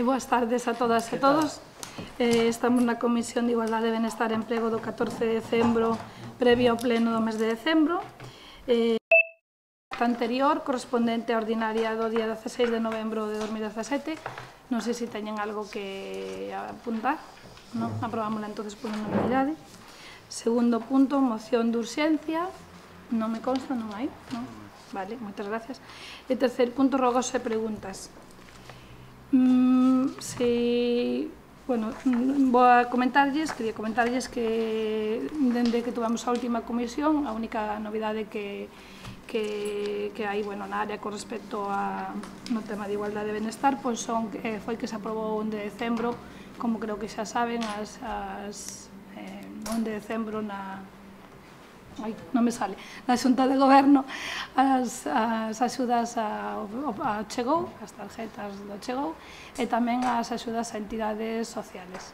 Boas tardes a todas e todos. Estamos na Comisión de Igualdade, Benestar e Emprego do 14 de decembro, previo ao pleno do mes de decembro. A anterior, correspondente á ordinaria do día 16 de novembro de 2017. Non sei se teñen algo que apuntar. Non? Aprobámosla entonces por unanimidade. Segundo punto, moción de urxencia. Non me consta, non hai? Non? Vale, moitas gracias. E terceiro punto, rogos e preguntas. Quería comentarlles que dende que tuvamos a última comisión, a única novidade que hai na área con respecto no tema de igualdade e benestar foi que se aprobou o 1 de decembro, como creo que xa saben, o 1 de decembro na Xunta de Goberno as axudas ao Chegou, as tarjetas do Chegou, e tamén as axudas a entidades sociales.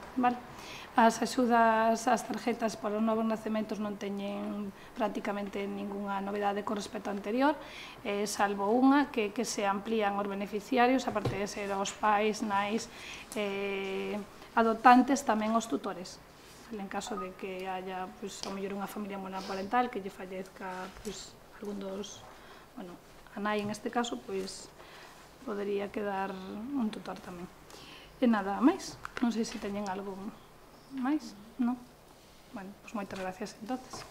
As axudas, as tarjetas para os novos nacementos non teñen prácticamente ningunha novidade con respecto ao anterior, salvo unha que se amplían os beneficiarios, aparte de ser os pais, nais, adoptantes, tamén os tutores. En caso de que haya, ao mellor, unha familia monoparental que lle fallezca algún dos, a nai en este caso, podería quedar un tutor tamén. E nada máis, non sei se teñen algo máis, non? Bueno, moitas gracias entonces.